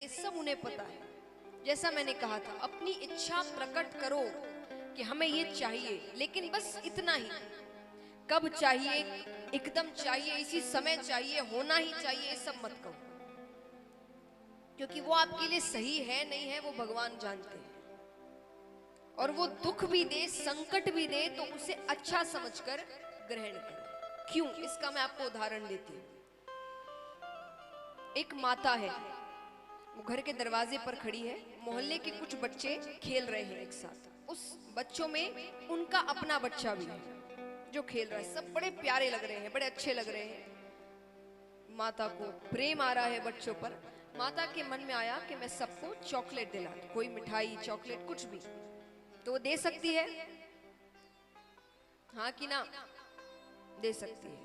ये सब उन्हें पता है। जैसा मैंने कहा था, अपनी इच्छा प्रकट करो कि हमें ये चाहिए, लेकिन बस इतना ही। कब चाहिए, एकदम चाहिए, इसी समय चाहिए, होना ही चाहिए, ये सब मत करो, क्योंकि वो आपके लिए सही है नहीं है वो भगवान जानते हैं। और वो दुख भी दे, संकट भी दे, तो उसे अच्छा समझकर ग्रहण करो। क्यों, इसका मैं आपको उदाहरण देती हूँ। एक माता है, वो घर के दरवाजे पर खड़ी है, मोहल्ले के कुछ बच्चे खेल रहे हैं एक साथ। उस बच्चों में उनका अपना बच्चा भी है जो खेल रहा है। सब बड़े प्यारे लग रहे हैं, बड़े अच्छे लग रहे हैं। माता को प्रेम आ रहा है बच्चों पर। माता के मन में आया कि मैं सबको चॉकलेट दिला दूं, कोई मिठाई, चॉकलेट, कुछ भी। तो वो दे सकती है, हाँ कि ना? दे सकती है।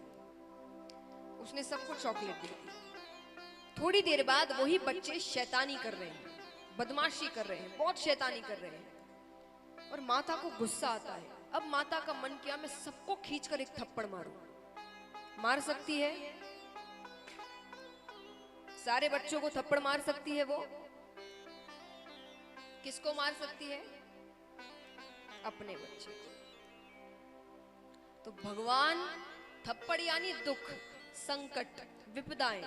उसने सबको चॉकलेट दे दी। थोड़ी देर बाद वही बच्चे शैतानी कर रहे हैं, बदमाशी कर रहे हैं, बहुत शैतानी कर रहे हैं, और माता को गुस्सा आता है। अब माता का मन किया, मैं सबको खींचकर एक थप्पड़ मारूं। मार सकती है, सारे बच्चों को थप्पड़ मार सकती है वो। किसको मार सकती है? अपने बच्चे को। तो भगवान थप्पड़ यानी दुख, संकट, विपदाएं,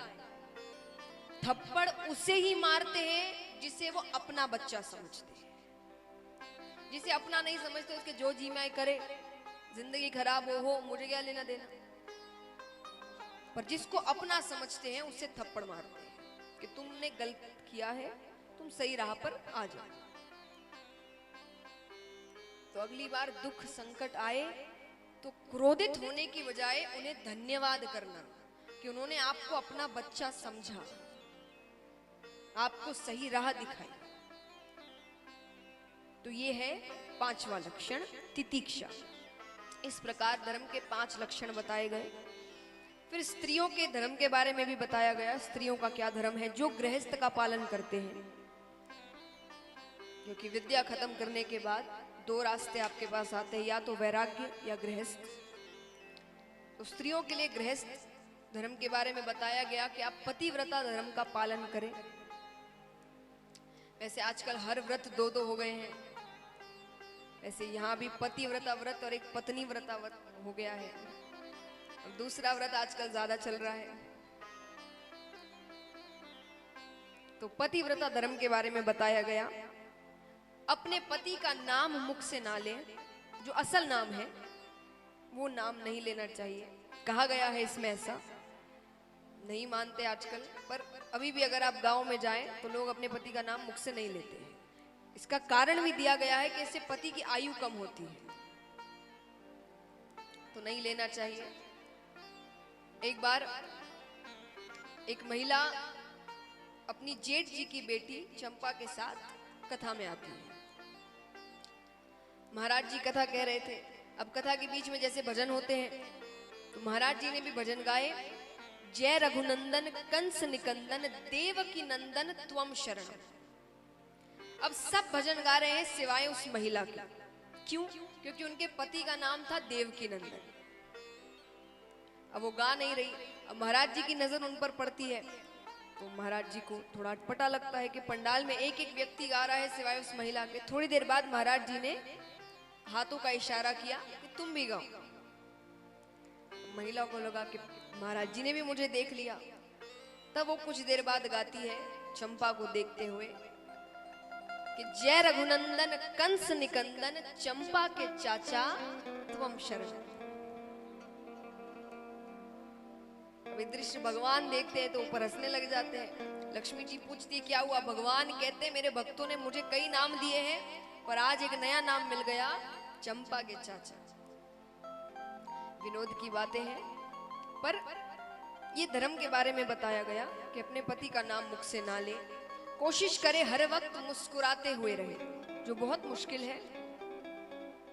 थप्पड़ उसे ही मारते हैं जिसे वो अपना बच्चा समझते हैं। जिसे अपना नहीं समझते उसके जो जी में करे, जिंदगी खराब हो, मुझे क्या लेना देना। पर जिसको अपना समझते हैं उसे थप्पड़ मारते हैं कि तुमने गलत किया है, तुम सही राह पर आ जाओ। तो अगली बार दुख संकट आए तो क्रोधित होने की बजाय उन्हें धन्यवाद करना कि उन्होंने आपको अपना बच्चा समझा, आपको सही राह दिखाई। तो ये है पांचवा लक्षण, तितिक्षा। इस प्रकार धर्म के 5 लक्षण बताए गए। फिर स्त्रियों के धर्म के बारे में भी बताया गया। स्त्रियों का क्या धर्म है, जो गृहस्थ का पालन करते हैं। क्योंकि विद्या खत्म करने के बाद 2 रास्ते आपके पास आते हैं, या तो वैराग्य या गृहस्थ। तो स्त्रियों के लिए गृहस्थ धर्म के बारे में बताया गया कि आप पतिव्रता धर्म का पालन करें। वैसे आजकल हर व्रत 2-2 हो गए हैं। वैसे यहाँ भी पतिव्रता व्रत और एक पत्नी व्रता व्रत हो गया है, और दूसरा व्रत आजकल ज्यादा चल रहा है। तो पतिव्रता धर्म के बारे में बताया गया। अपने पति का नाम मुख से ना लें, जो असल नाम है वो नाम नहीं लेना चाहिए। कहा गया है इसमें, ऐसा नहीं मानते आजकल, पर अभी भी अगर आप गांव में जाएं तो लोग अपने पति का नाम मुख से नहीं लेते हैं। इसका कारण भी दिया गया है कि इससे पति की आयु कम होती है, तो नहीं लेना चाहिए। एक बार एक महिला अपनी जेठ जी की बेटी चंपा के साथ कथा में आती है। महाराज जी कथा कह रहे थे। अब कथा के बीच में जैसे भजन होते हैं, तो महाराज जी ने भी भजन गाए। जय रघुनंदन कंस निकंदन देवकी नंदन त्वम शरण। अब सब भजन गा रहे हैं सिवाय उस महिला के। क्यों? क्योंकि उनके पति का नाम था देवकी नंदन। अब वो गा नहीं रही। अब महाराज जी की नजर उन पर पड़ती है, तो महाराज जी को थोड़ा अटपटा लगता है कि पंडाल में एक एक व्यक्ति गा रहा है सिवाय उस महिला के। थोड़ी देर बाद महाराज जी ने हाथों का इशारा किया कि तुम भी गाओ। महिला को लगा कि महाराज जी ने भी मुझे देख लिया। तब वो कुछ देर बाद गाती है चंपा को देखते हुए कि जय रघुनंदन कंस निकंदन चंपा के चाचा त्वम शरण। अभी दृश्य भगवान देखते हैं तो ऊपर हंसने लग जाते हैं। लक्ष्मी जी पूछती क्या हुआ? भगवान कहते मेरे भक्तों ने मुझे कई नाम दिए हैं, पर आज एक नया नाम मिल गया, चंपा के चाचा। विनोद की बातें हैं, पर ये धर्म के बारे में बताया गया कि अपने पति का नाम मुख से ना ले। कोशिश करे हर वक्त मुस्कुराते हुए रहे, जो बहुत मुश्किल है।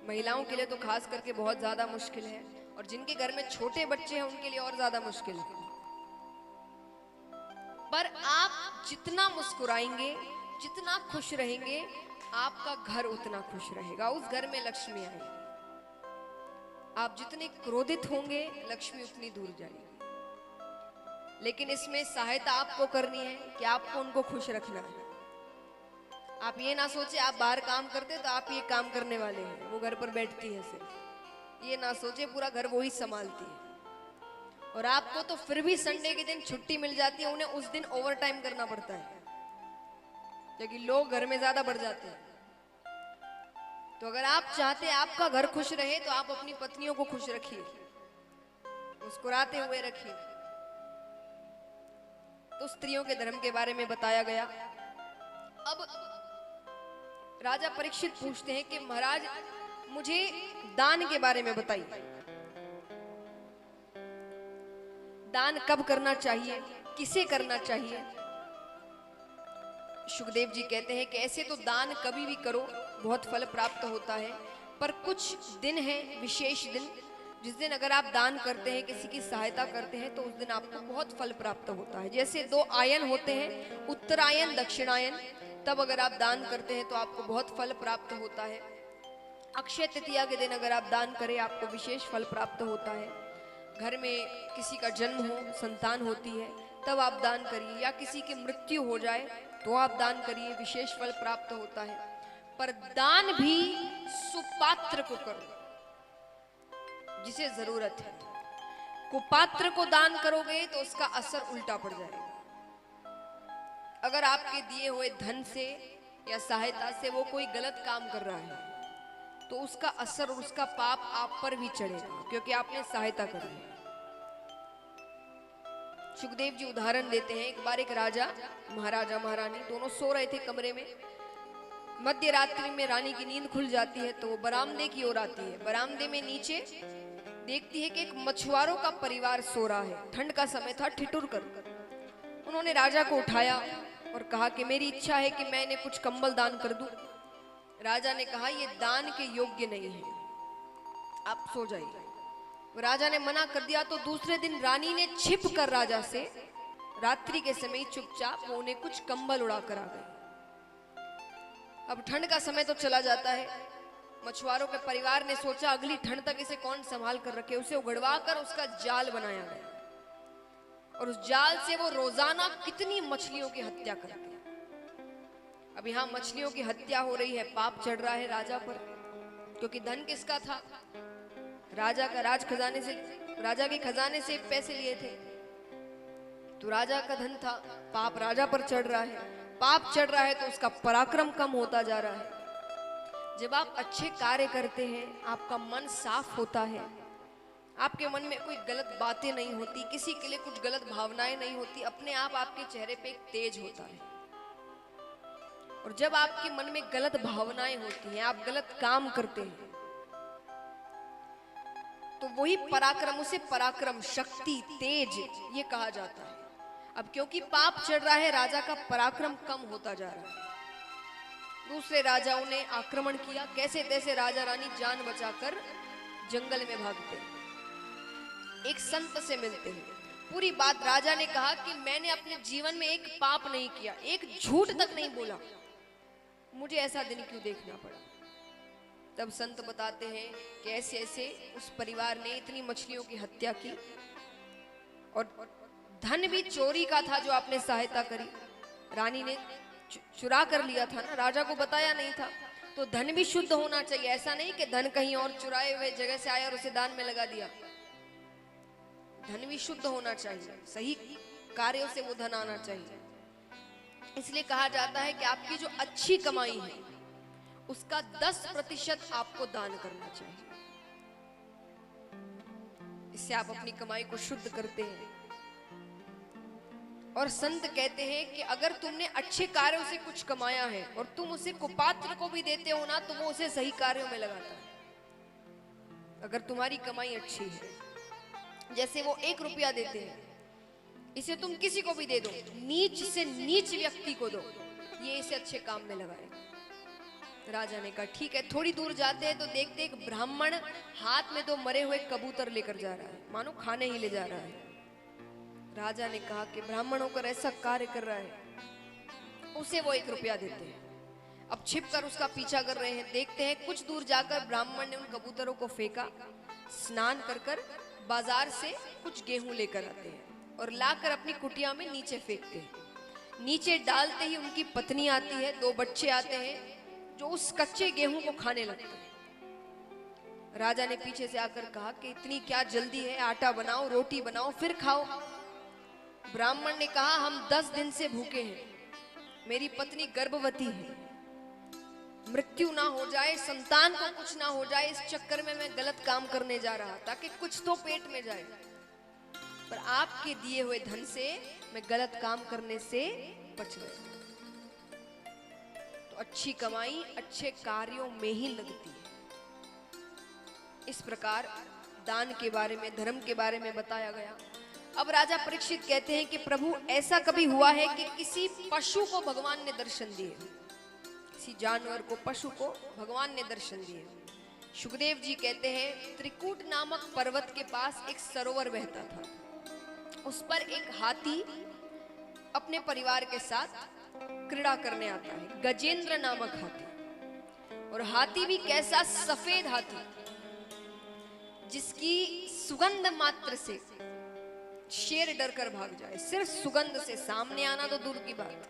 महिलाओं के लिए तो खास करके बहुत ज्यादा मुश्किल है, और जिनके घर में छोटे बच्चे हैं उनके लिए और ज्यादा मुश्किल है। पर आप जितना मुस्कुराएंगे, जितना खुश रहेंगे, आपका घर उतना खुश रहेगा, उस घर में लक्ष्मी आएगी। आप जितने क्रोधित होंगे, लक्ष्मी उतनी दूर जाएगी। लेकिन इसमें सहायता आपको करनी है कि आपको उनको खुश रखना है। आप ये ना सोचे आप बाहर काम करते तो आप ये काम करने वाले हैं, वो घर पर बैठती है सिर्फ, ये ना सोचे पूरा घर वो ही संभालती है। और आपको तो फिर भी संडे के दिन छुट्टी मिल जाती है, उन्हें उस दिन ओवर टाइम करना पड़ता है क्योंकि लोग घर में ज्यादा बढ़ जाते हैं। तो अगर आप चाहते हैं आपका घर खुश रहे तो आप अपनी पत्नियों को खुश रखिए, मुस्कुराते हुए रखिए। तो स्त्रियों के धर्म के बारे में बताया गया। अब राजा परीक्षित पूछते हैं कि महाराज मुझे दान के बारे में बताइए, दान कब करना चाहिए, किसे करना चाहिए। सुखदेव जी कहते हैं कि ऐसे तो दान कभी भी करो बहुत फल प्राप्त होता है, पर कुछ दिन है, विशेष दिन, जिस दिन अगर आप दान करते हैं, किसी की सहायता करते हैं तो उस दिन आपको बहुत फल प्राप्त होता है। जैसे 2 आयन होते हैं, उत्तरायण दक्षिणायन, तब अगर आप दान करते हैं तो आपको बहुत फल प्राप्त होता है। अक्षय तृतीया के दिन अगर आप दान करें आपको विशेष फल प्राप्त होता है। घर में किसी का जन्म हो, संतान होती है, तब आप दान करिए, या किसी की मृत्यु हो जाए तो आप दान करिए, विशेष फल प्राप्त होता है। पर दान भी सुपात्र को करो, जिसे जरूरत है। कुपात्र को दान करोगे तो उसका असर उल्टा पड़ जाएगा। अगर आपके दिए हुए धन से या सहायता से वो कोई गलत काम कर रहा है तो उसका असर और उसका पाप आप पर भी चढ़ेगा, क्योंकि आपने सहायता करी है। सुखदेव जी उदाहरण देते हैं, एक बार एक राजा, महाराजा महारानी दोनों सो रहे थे कमरे में। मध्य रात्रि में रानी की नींद खुल जाती है तो वो बरामदे की ओर आती है। बरामदे में नीचे देखती है कि एक मछुआरों का परिवार सो रहा है। ठंड का समय था, ठिठुर कर उन्होंने राजा को उठाया और कहा कि मेरी इच्छा है कि मैं इन्हें कुछ कंबल दान कर दूं। राजा ने कहा ये दान के योग्य नहीं है, आप सो जाइए। राजा ने मना कर दिया तो दूसरे दिन रानी ने छिप कर राजा से रात्रि के समय चुपचाप वो उन्हें कुछ कंबल उड़ा कर आ गई। अब ठंड का समय तो चला जाता है, मछुआरों के परिवार ने सोचा अगली ठंड तक इसे कौन संभाल कर रखे। उसे उगड़वा कर उसका जाल बनाया गया और उस जाल से वो रोजाना कितनी मछलियों की हत्या करते हैं। अब यहाँ मछलियों की हत्या हो रही है, पाप चढ़ रहा है राजा पर, क्योंकि धन किसका था, राजा का। राज खजाने से, राजा के खजाने से पैसे लिए थे तो राजा का धन था, पाप राजा पर चढ़ रहा है। पाप चढ़ रहा है तो उसका पराक्रम कम होता जा रहा है। जब आप अच्छे कार्य करते हैं आपका मन साफ होता है, आपके मन में कोई गलत बातें नहीं होती, किसी के लिए कुछ गलत भावनाएं नहीं होती, अपने आप आपके चेहरे पे एक तेज होता है। और जब आपके मन में गलत भावनाएं होती हैं, आप गलत काम करते हैं, तो वही पराक्रम, उसे पराक्रम, शक्ति, तेज ये कहा जाता है। अब क्योंकि पाप चढ़ रहा है राजा का पराक्रम कम होता जा रहा है। दूसरे राजाओं ने आक्रमण किया, कैसे तैसे राजा रानी जान बचाकर जंगल में भागते हैं। एक संत से मिलते हैं, पूरी बात राजा ने कहा कि मैंने अपने जीवन में एक पाप नहीं किया, एक झूठ तक नहीं बोला, मुझे ऐसा दिन क्यों देखना पड़ा। तब संत बताते हैं कि ऐसे ऐसे उस परिवार ने इतनी मछलियों की हत्या की और धन भी चोरी का था जो आपने सहायता करी। रानी ने चुरा कर लिया था ना, राजा को बताया नहीं था। तो धन भी शुद्ध होना चाहिए, ऐसा नहीं कि धन कहीं और चुराए हुए जगह से आया और उसे दान में लगा दिया। धन भी शुद्ध होना चाहिए, सही कार्यों से वो धन आना चाहिए। इसलिए कहा जाता है कि आपकी जो अच्छी कमाई है उसका 10% आपको दान करना चाहिए। इससे आप अपनी कमाई को शुद्ध करते हैं। और संत कहते हैं कि अगर तुमने अच्छे कार्यों से कुछ कमाया है और तुम उसे कुपात्र को भी देते हो ना, तो वो उसे सही कार्यों में लगाता है। अगर तुम्हारी कमाई अच्छी है, जैसे वो 1 रुपया देते हैं, इसे तुम किसी को भी दे दो, नीच से नीच व्यक्ति को दो, ये इसे अच्छे काम में लगाएगा। राजा ने कहा ठीक है। थोड़ी दूर जाते हैं तो देखते एक ब्राह्मण हाथ में 2 मरे हुए कबूतर लेकर जा रहा है, मानो खाने ही ले जा रहा है। राजा ने कहा कि ब्राह्मण होकर ऐसा कार्य कर रहा है, उसे वो 1 रुपया देते हैं। अब छिपकर उसका पीछा कर रहे हैं। देखते हैं कुछ दूर जाकर ब्राह्मण ने उन कबूतरों को फेंका, स्नान कर कर बाजार से कुछ गेहूं लेकर आते हैं। और लाकर अपनी कुटिया में नीचे फेंकते हैं। नीचे डालते ही उनकी पत्नी आती है, 2 बच्चे आते हैं जो उस कच्चे गेहूं को खाने लगते हैं। राजा ने पीछे से आकर कहा कि इतनी क्या जल्दी है, आटा बनाओ, रोटी बनाओ, फिर खाओ। ब्राह्मण ने कहा हम 10 दिन से भूखे हैं, मेरी पत्नी गर्भवती है, मृत्यु ना हो जाए, संतान को कुछ ना हो जाए, इस चक्कर में मैं गलत काम करने जा रहा ताकि कुछ तो पेट में जाए, पर आपके दिए हुए धन से मैं गलत काम करने से बच गया। तो अच्छी कमाई अच्छे कार्यों में ही लगती है। इस प्रकार दान के बारे में, धर्म के बारे में बताया गया। अब राजा परीक्षित कहते हैं कि प्रभु ऐसा कभी हुआ है कि किसी पशु को भगवान ने दर्शन दिए, किसी जानवर को, पशु को भगवान ने दर्शन दिए। सुखदेव जी कहते हैं त्रिकूट नामक पर्वत के पास एक सरोवर बहता था, उस पर एक हाथी अपने परिवार के साथ क्रीड़ा करने आता है, गजेंद्र नामक हाथी। और हाथी भी कैसा, सफेद हाथी जिसकी सुगंध मात्र से शेर डर कर भाग जाए। सिर्फ सुगंध से, सामने आना तो दूर की बात,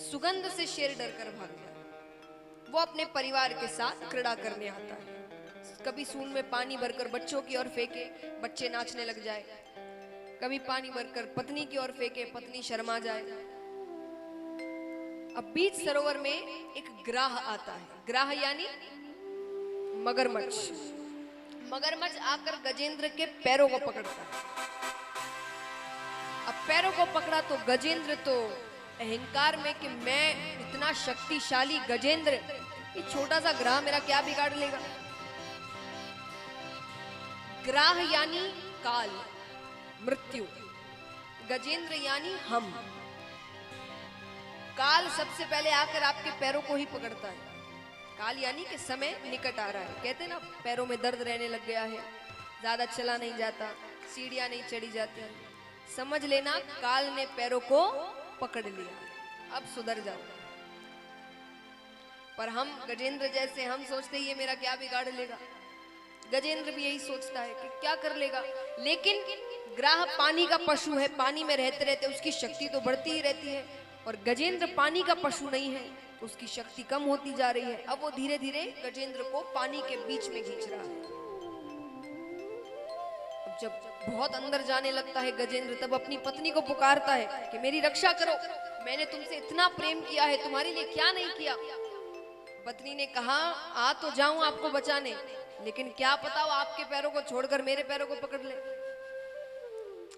सुगंध से शेर डर कर भाग जाए। वो अपने परिवार के साथ क्रीड़ा करने आता है। कभी सूंड में पानी भरकर बच्चों की ओर फेंके, बच्चे नाचने लग जाए, कभी पानी भरकर पत्नी की ओर फेंके, पत्नी शर्मा जाए। अब बीच सरोवर में एक ग्राह आता है। ग्राह यानी मगरमच्छ। मगरमच्छ आकर गजेंद्र के पैरों को पकड़ता है। अब पैरों को पकड़ा तो गजेंद्र तो अहंकार में कि मैं इतना शक्तिशाली गजेंद्र, ये छोटा सा ग्राह मेरा क्या बिगाड़ लेगा। ग्राह यानी काल, मृत्यु, गजेंद्र यानी हम। काल सबसे पहले आकर आपके पैरों को ही पकड़ता है। काल यानी कि समय निकट आ रहा है। कहते ना पैरों में दर्द रहने लग गया है, ज्यादा चला नहीं जाता, सीढ़ियां नहीं चढ़ी जाती, समझ लेना काल ने पैरों को पकड़ लिया, अब सुधर जाओ। पर हम गजेंद्र जैसे, हम सोचते ये मेरा क्या बिगाड़ लेगा। गजेंद्र भी यही सोचता है कि क्या कर लेगा। लेकिन ग्राह पानी का पशु है, पानी में रहते रहते उसकी शक्ति तो बढ़ती ही रहती है, और गजेंद्र पानी का पशु नहीं है तो उसकी शक्ति कम होती जा रही है। अब वो धीरे धीरे गजेंद्र को पानी के बीच में खींच रहा है। अब जब बहुत अंदर जाने लगता है गजेंद्र, तब अपनी पत्नी को पुकारता है कि मेरी रक्षा करो, मैंने तुमसे इतना प्रेम किया है, तुम्हारे लिए क्या नहीं किया। पत्नी ने कहा आ तो जाऊं आपको बचाने, लेकिन क्या पता वो आपके पैरों को छोड़कर मेरे पैरों को पकड़ ले,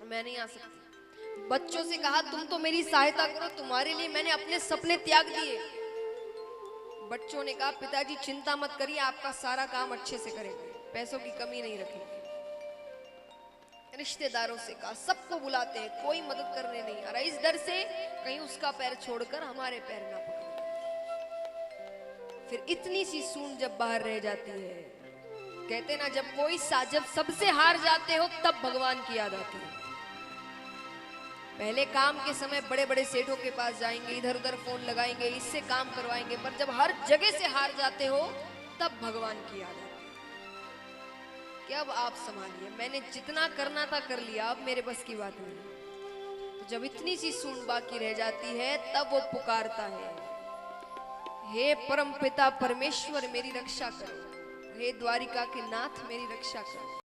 मैं नहीं आ सकती। बच्चों से कहा तुम तो मेरी सहायता करो, तुम्हारे लिए मैंने अपने सपने त्याग दिए। बच्चों ने कहा पिताजी चिंता मत करिए, आपका सारा काम अच्छे से करेंगे, पैसों की कमी नहीं रखेंगे। रिश्तेदारों से कहा, सबको बुलाते हैं, कोई मदद करने नहीं आ रहा, इस डर से कहीं उसका पैर छोड़कर हमारे पैर ना पकड़े। फिर इतनी सी सूंड जब बाहर रह जाती है, कहते ना जब कोई जब सबसे हार जाते हो तब भगवान की याद आती है। पहले काम के समय बड़े बड़े सेठों के पास जाएंगे, इधर उधर फोन लगाएंगे, इससे काम करवाएंगे, पर जब हर जगह से हार जाते हो तब भगवान की याद आती है कि अब आप संभालिए, मैंने जितना करना था कर लिया, अब मेरे बस की बात नहीं। तो जब इतनी सी सूंड बाकी रह जाती है तब वो पुकारता है, हे परम पिता परमेश्वर मेरी रक्षा करो, हे द्वारिका के नाथ मेरी रक्षा करो।